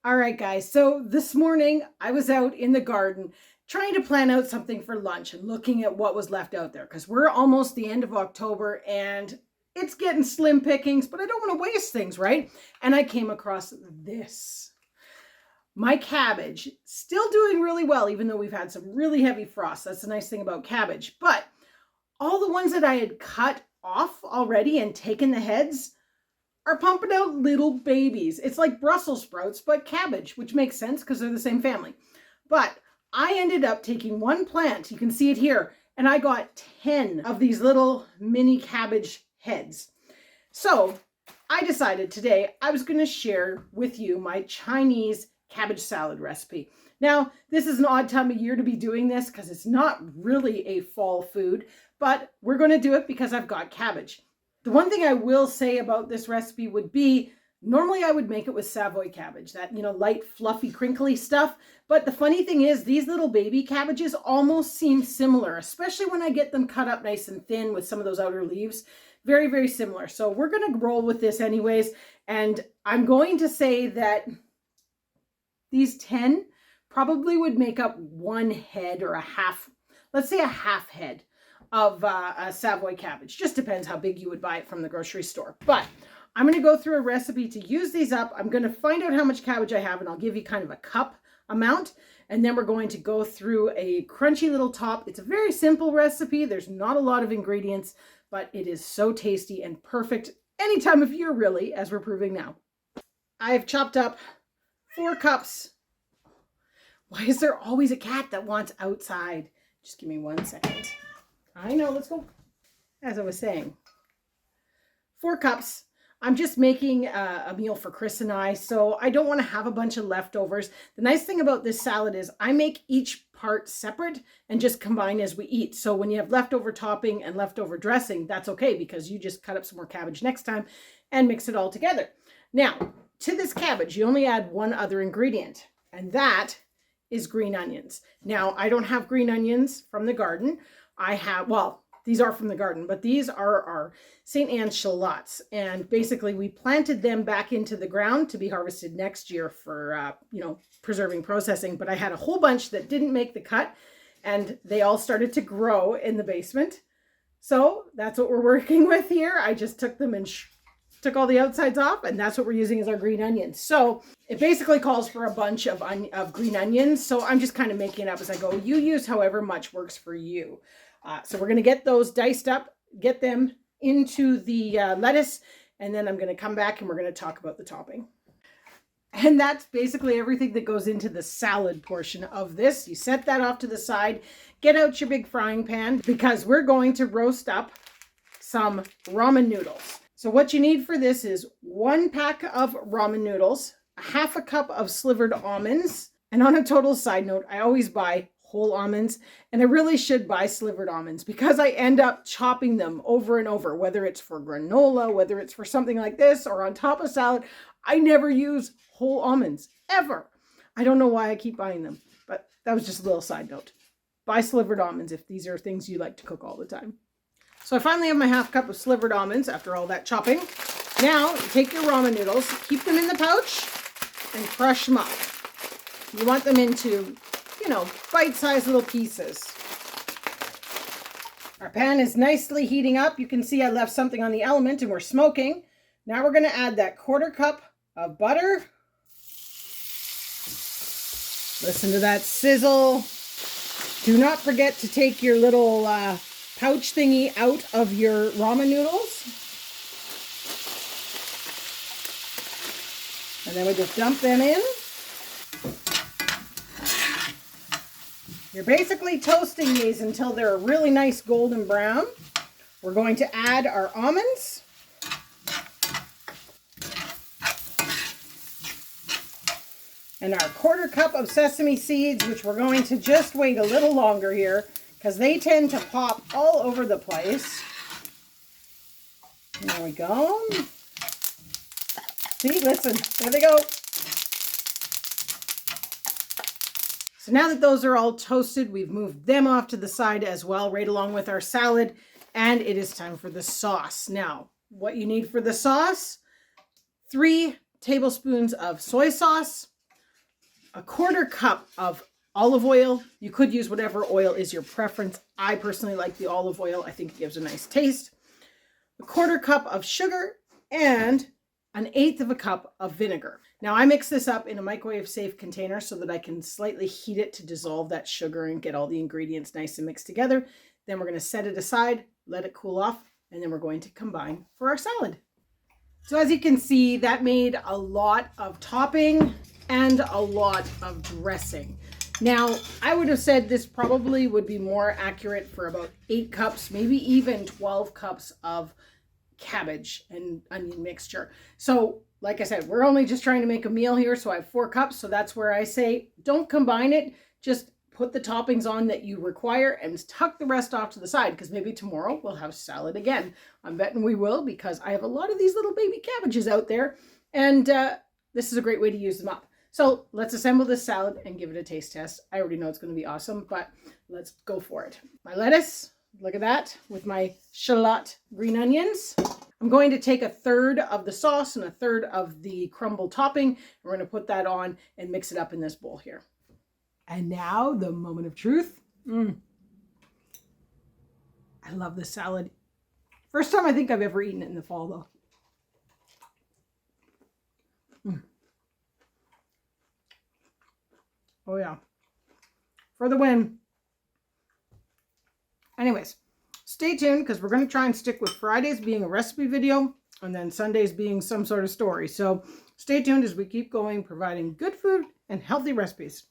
All right, guys. So this morning I was out in the garden trying to plan out something for lunch and looking at what was left out there because we're almost the end of October and it's getting slim pickings, but I don't want to waste things, right? And I came across this. My cabbage, still doing really well, even though we've had some really heavy frost. That's the nice thing about cabbage. But all the ones that I had cut off already and taken the heads are pumping out little babies. It's like Brussels sprouts, but cabbage, which makes sense because they're the same family. But I ended up taking one plant, you can see it here, and I got 10 of these little mini cabbage heads. So I decided today I was going to share with you my Chinese cabbage salad recipe. Now, this is an odd time of year to be doing this because it's not really a fall food, but we're going to do it because I've got cabbage. The one thing I will say about this recipe would be, normally I would make it with Savoy cabbage, that, light, fluffy, crinkly stuff. But the funny thing is, these little baby cabbages almost seem similar, especially when I get them cut up nice and thin with some of those outer leaves. Very, very similar. So we're going to roll with this anyways. And I'm going to say that these 10 probably would make up one head or a half, let's say a half head of a Savoy cabbage. Just depends how big you would buy it from the grocery store. But I'm going to go through a recipe to use these up. I'm going to find out how much cabbage I have, and I'll give you kind of a cup amount. And then we're going to go through a crunchy little top. It's a very simple recipe. There's not a lot of ingredients, but it is so tasty and perfect any time of year, really, as we're proving now. I've chopped up 4 cups. Why is there always a cat that wants outside? Just give me 1 second. I know, let's go. As I was saying, 4 cups. I'm just making a meal for Chris and I, so I don't want to have a bunch of leftovers. The nice thing about this salad is I make each part separate and just combine as we eat. So when you have leftover topping and leftover dressing, that's okay because you just cut up some more cabbage next time and mix it all together. Now, to this cabbage, you only add one other ingredient, and that is green onions. Now, I don't have green onions from the garden. I have, well, these are from the garden, but these are our St. Anne's shallots. And basically we planted them back into the ground to be harvested next year for, preserving, processing. But I had a whole bunch that didn't make the cut and they all started to grow in the basement. So that's what we're working with here. I just took them and took all the outsides off, and that's what we're using as our green onions. So it basically calls for a bunch of green onions. So I'm just kind of making it up as I go. You use however much works for you. So we're going to get those diced up, get them into the lettuce, and then I'm going to come back and we're going to talk about the topping. And that's basically everything that goes into the salad portion of this. You set that off to the side, get out your big frying pan because we're going to roast up some ramen noodles. So what you need for this is 1 pack of ramen noodles, a half a cup of slivered almonds, and on a total side note, I always buy whole almonds, and I really should buy slivered almonds because I end up chopping them over and over, whether it's for granola, whether it's for something like this or on top of salad. I never use whole almonds, ever. I don't know why I keep buying them, but that was just a little side note. Buy slivered almonds if these are things you like to cook all the time. So I finally have my half cup of slivered almonds after all that chopping. Now, you take your ramen noodles, keep them in the pouch, and crush them up. You want them into bite-sized little pieces. Our pan is nicely heating up. You can see I left something on the element and we're smoking. Now we're going to add that 1/4 cup of butter. Listen to that sizzle. Do not forget to take your little pouch thingy out of your ramen noodles. And then we just dump them in. You're basically toasting these until they're a really nice golden brown. We're going to add our almonds. And our 1/4 cup of sesame seeds, which we're going to just wait a little longer here because they tend to pop all over the place. There we go. See, listen, there they go. So now that those are all toasted, we've moved them off to the side as well, right along with our salad. And it is time for the sauce. Now, what you need for the sauce, 3 tablespoons of soy sauce, a 1/4 cup of olive oil. You could use whatever oil is your preference. I personally like the olive oil. I think it gives a nice taste. A 1/4 cup of sugar and 1/8 cup of vinegar. Now I mix this up in a microwave safe container so that I can slightly heat it to dissolve that sugar and get all the ingredients nice and mixed together. Then we're going to set it aside, let it cool off, and then we're going to combine for our salad. So as you can see, that made a lot of topping and a lot of dressing. Now, I would have said this probably would be more accurate for about 8 cups, maybe even 12 cups of cabbage and onion mixture. So, like I said, we're only just trying to make a meal here, so I have 4 cups. So that's where I say, don't combine it. Just put the toppings on that you require and tuck the rest off to the side, because maybe tomorrow we'll have salad again. I'm betting we will, because I have a lot of these little baby cabbages out there, and this is a great way to use them up. So let's assemble this salad and give it a taste test. I already know it's going to be awesome, but let's go for it. My lettuce, look at that, with my shallot green onions. I'm going to take 1/3 of the sauce and 1/3 of the crumble topping. We're going to put that on and mix it up in this bowl here. And now the moment of truth. I love this salad. First time I think I've ever eaten it in the fall though. Oh yeah, for the win. Anyways, stay tuned, because we're going to try and stick with Fridays being a recipe video and then Sundays being some sort of story. So stay tuned as we keep going, providing good food and healthy recipes.